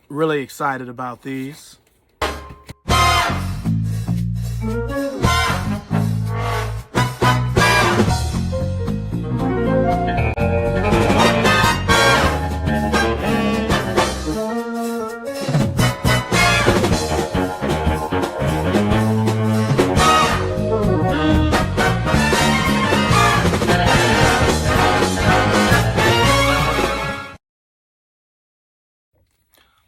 Really excited about these.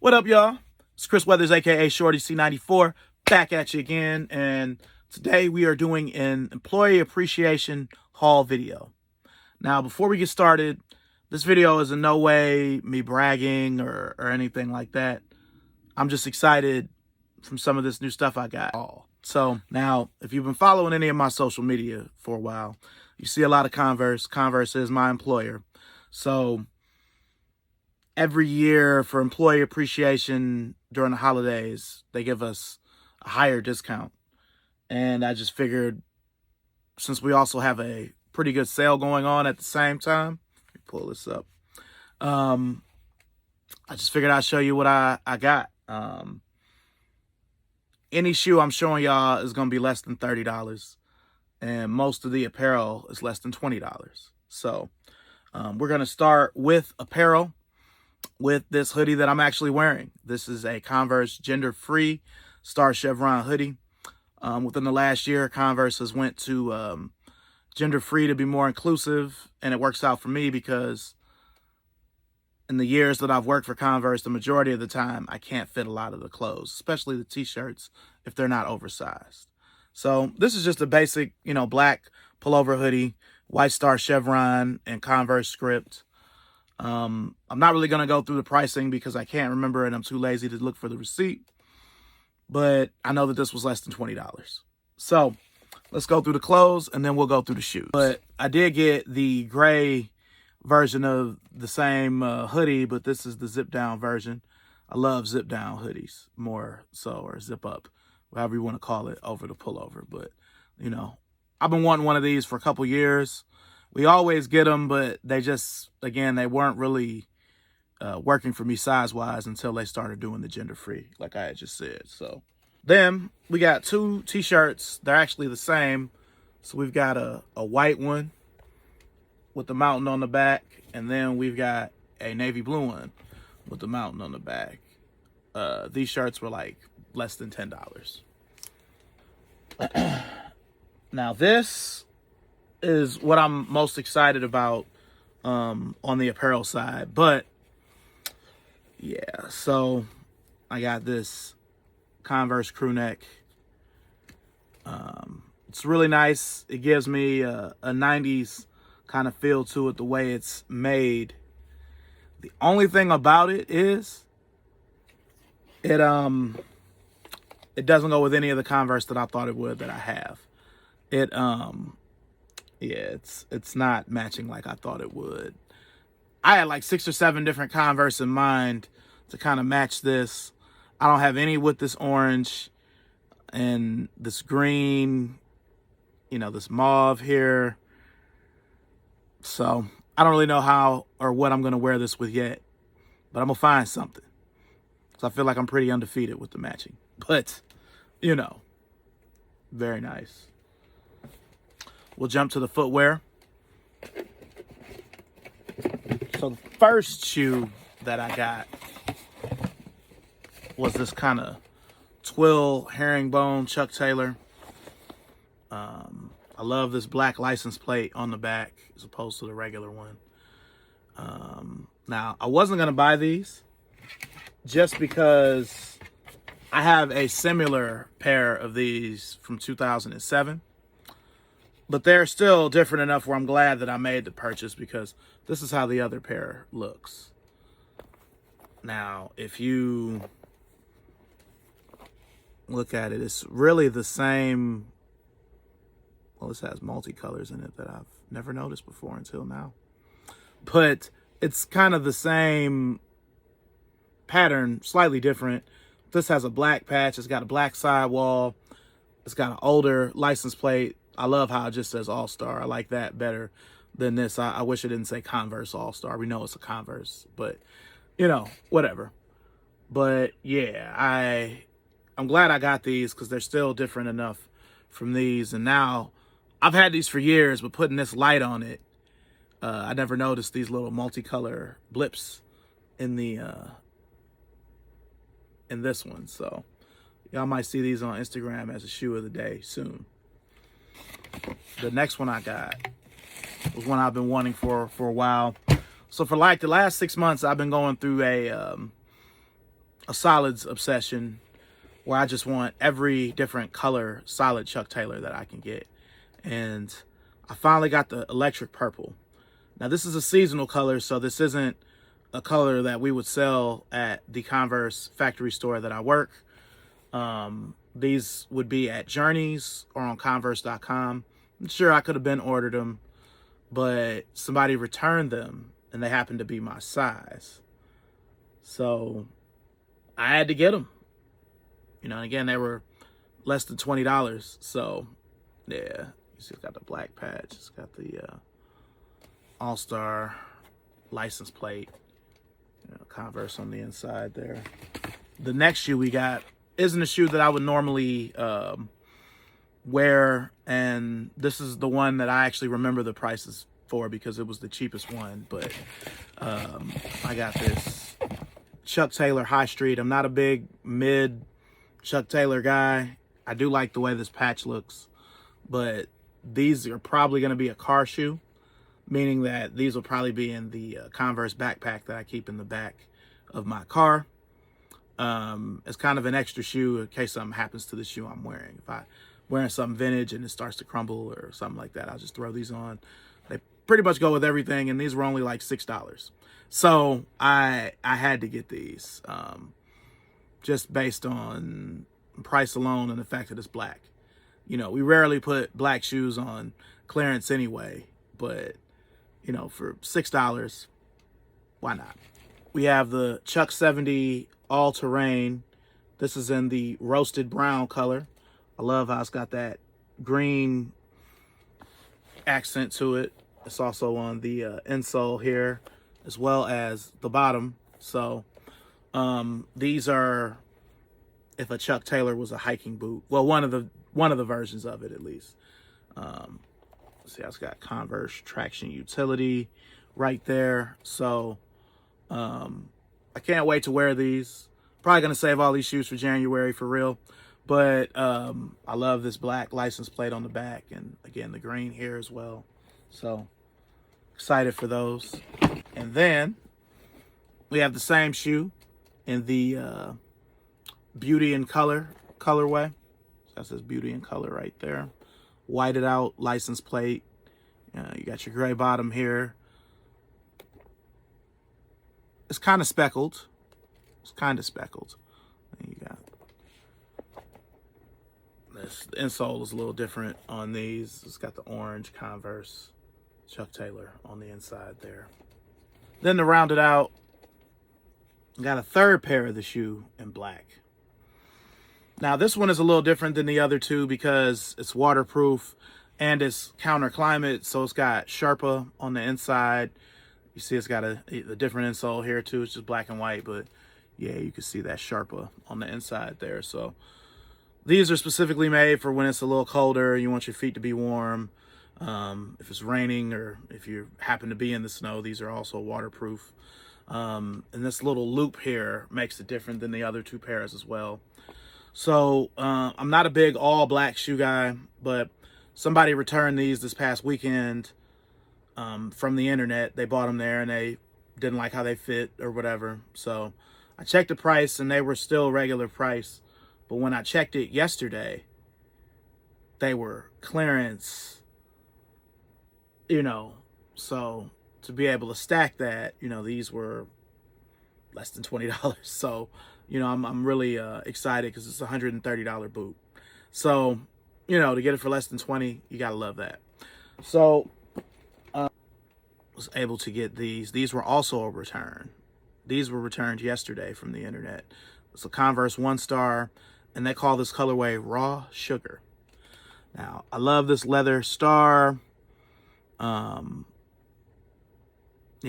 What up, y'all? It's Chris Weathers, aka ShortyC94, back at you again. And today we are doing an employee appreciation haul video. Now, before we get started, this video is in no way me bragging or anything like that. I'm just excited from some of this new stuff I got. So now, if you've been following any of my social media for a while, you see a lot of Converse. Converse is my employer. So every year for employee appreciation during the holidays, they give us a higher discount. And I just figured, since we also have a pretty good sale going on at the same time, let me pull this up. I just figured I'd show you what I got. Any shoe I'm showing y'all is going to be less than $30. And most of the apparel is less than $20. So we're going to start with apparel, with this hoodie that I'm actually wearing. This is a Converse gender-free star chevron hoodie. Within the last year, Converse has went to gender-free to be more inclusive, and it works out for me because in the years that I've worked for Converse, the majority of the time, I can't fit a lot of the clothes, especially the t-shirts, if they're not oversized. So this is just a basic, black pullover hoodie, white star chevron, and Converse script. I'm not really going to go through the pricing because I can't remember and I'm too lazy to look for the receipt. But I know that this was less than $20. So let's go through the clothes and then we'll go through the shoes. But I did get the gray version of the same hoodie, but this is the zip down version. I love zip down hoodies more so, or zip up, however you want to call it, over the pullover. But, I've been wanting one of these for a couple years. We always get them, but they just, again, they weren't really working for me size-wise until they started doing the gender-free, like I had just said. So then we got two t-shirts. They're actually the same. So we've got a white one with the mountain on the back, and then we've got a navy blue one with the mountain on the back. These shirts were like less than $10. Now this is what I'm most excited about on the apparel side. But yeah, so I got this Converse crew neck. It's really nice. It gives me a 90s kind of feel to it, the way it's made. The only thing about it is it doesn't go with any of the Converse that I thought it would that I have. Yeah, it's not matching like I thought it would. I had like 6 or 7 different Converse in mind to kind of match this. I don't have any with this orange and this green, this mauve here. So I don't really know how or what I'm going to wear this with yet, but I'm going to find something. So I feel like I'm pretty undefeated with the matching, but very nice. We'll jump to the footwear. So the first shoe that I got was this kind of twill herringbone Chuck Taylor. I love this black license plate on the back as opposed to the regular one. Now, I wasn't going to buy these just because I have a similar pair of these from 2007. But they're still different enough where I'm glad that I made the purchase because this is how the other pair looks. Now, if you look at it, it's really the same. Well, this has multicolors in it that I've never noticed before until now. But it's kind of the same pattern, slightly different. This has a black patch. It's got a black sidewall. It's got an older license plate. I love how it just says All-Star. I like that better than this. I wish it didn't say Converse All-Star. We know it's a Converse, but, whatever. But yeah, I'm glad I got these because they're still different enough from these. And now I've had these for years, but putting this light on it, I never noticed these little multicolor blips in the in this one. So y'all might see these on Instagram as a shoe of the day soon. The next one I got was one I've been wanting for a while. So for like the last 6 months, I've been going through a solids obsession where I just want every different color solid Chuck Taylor that I can get. And I finally got the electric purple. Now this is a seasonal color, so this isn't a color that we would sell at the Converse factory store that I work. These would be at Journeys or on Converse.com. I'm sure I could have been ordered them, but somebody returned them and they happened to be my size. So I had to get them. You know, and again, they were less than $20. So yeah, you see it's got the black patch. It's got the All-Star license plate. You know, Converse on the inside there. The next shoe we got isn't a shoe that I would normally wear, and this is the one that I actually remember the prices for because it was the cheapest one. But I got this Chuck Taylor High Street. I'm not a big mid Chuck Taylor guy. I do like the way this patch looks, but these are probably going to be a car shoe, meaning that these will probably be in the Converse backpack that I keep in the back of my car. It's kind of an extra shoe in case something happens to the shoe I'm wearing. If I'm wearing something vintage and it starts to crumble or something like that, I'll just throw these on. They pretty much go with everything, and these were only like $6. So I had to get these just based on price alone and the fact that it's black. You know, we rarely put black shoes on clearance anyway, but you know, for $6, why not? We have the Chuck 70 All-Terrain. This is in the roasted brown color. I love how it's got that green accent to it. It's also on the insole here as well as the bottom. So these are if a Chuck Taylor was a hiking boot. Well, one of the versions of it at least. See, it's got Converse traction utility right there. So I can't wait to wear these. Probably gonna save all these shoes for January for real. But I love this black license plate on the back, and again the green here as well. So excited for those. And then we have the same shoe in the Beauty in Color colorway. So that says Beauty in Color right there. Whited out license plate. You got your gray bottom here. It's kind of speckled. And you got this. The insole is a little different on these. It's got the orange Converse Chuck Taylor on the inside there. Then to round it out, got a third pair of the shoe in black. Now this one is a little different than the other two because it's waterproof and it's counter climate. So it's got Sherpa on the inside. You see it's got a different insole here too. It's just black and white, but yeah, you can see that Sherpa on the inside there. So these are specifically made for when it's a little colder. You want your feet to be warm. If it's raining or if you happen to be in the snow, these are also waterproof. And this little loop here makes it different than the other two pairs as well. So I'm not a big all black shoe guy, but somebody returned these this past weekend from the internet. They bought them there and they didn't like how they fit or whatever. So I checked the price and they were still regular price. But when I checked it yesterday, they were clearance, you know. So to be able to stack that, you know, these were less than $20. So, you know, I'm really excited because it's a $130 boot. So, you know, to get it for less than 20, you gotta love that. So was able to get these. These were also a return. These were returned yesterday from the internet. It's a Converse 1-star, and they call this colorway Raw Sugar. Now, I love this leather star. You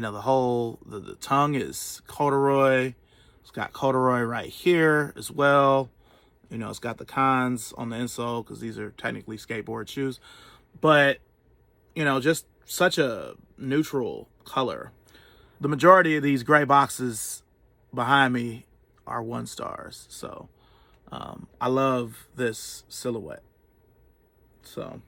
know, the tongue is corduroy. It's got corduroy right here as well. You know, it's got the cons on the insole because these are technically skateboard shoes. But, you know, just such a neutral color. The majority of these gray boxes behind me are 1 stars. So I love this silhouette. So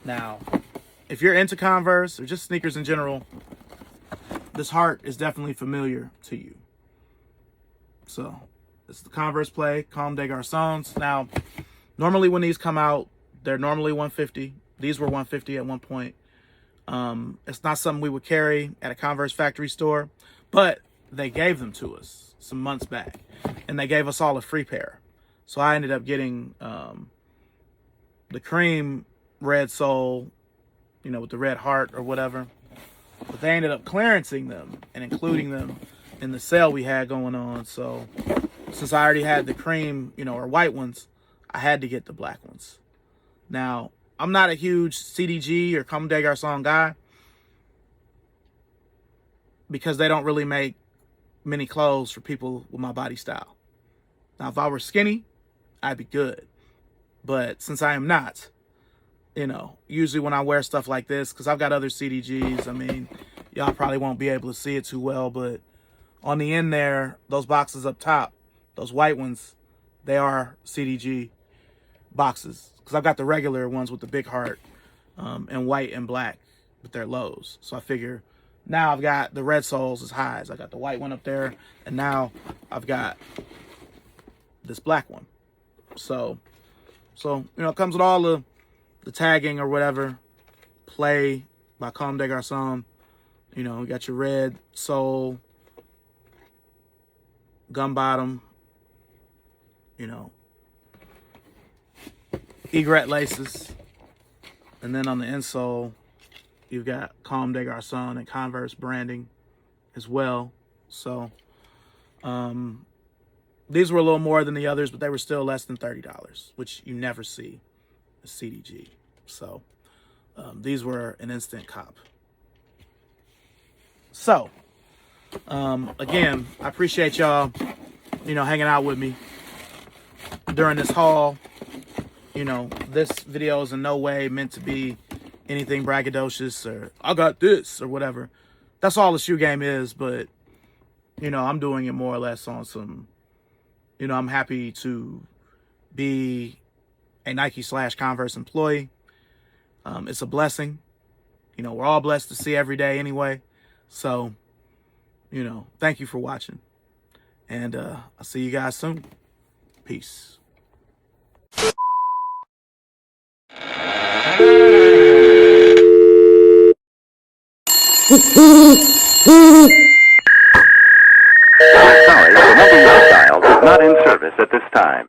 now, if you're into Converse or just sneakers in general, this heart is definitely familiar to you. So it's the Converse Play Comme des Garçons. Now, normally when these come out, they're normally $150. These were $150 at one point. It's not something we would carry at a Converse factory store, but they gave them to us some months back, and they gave us all a free pair. So I ended up getting the cream red sole, you know, with the red heart or whatever. But they ended up clearancing them and including them in the sale we had going on. So since I already had the cream, you know, or white ones, I had to get the black ones. Now, I'm not a huge CDG or Comme des Garçons guy because they don't really make many clothes for people with my body style. Now, if I were skinny, I'd be good. But since I am not, you know, usually when I wear stuff like this, because I've got other CDGs, I mean, y'all probably won't be able to see it too well, but on the end there, those boxes up top, those white ones, they are CDG boxes. Because I've got the regular ones with the big heart and white and black, but they're lows. So I figure now I've got the red soles as highs. I got the white one up there, and now I've got this black one. So you know, it comes with all the tagging or whatever. Play by Comme des Garçons. You know, you got your red sole, gum bottom, you know, egret laces. And then on the insole, you've got Comme des Garçons and Converse branding as well. So these were a little more than the others, but they were still less than $30, which you never see a CDG. So these were an instant cop. So again, I appreciate y'all, you know, hanging out with me during this haul. You know, this video is in no way meant to be anything braggadocious or I got this or whatever. That's all the shoe game is, but you know, I'm doing it more or less on some, you know, I'm happy to be a Nike/Converse employee. It's a blessing. You know, we're all blessed to see every day anyway. So, you know, thank you for watching. And I'll see you guys soon. Peace. Sorry, the number you have dialed is not in service at this time.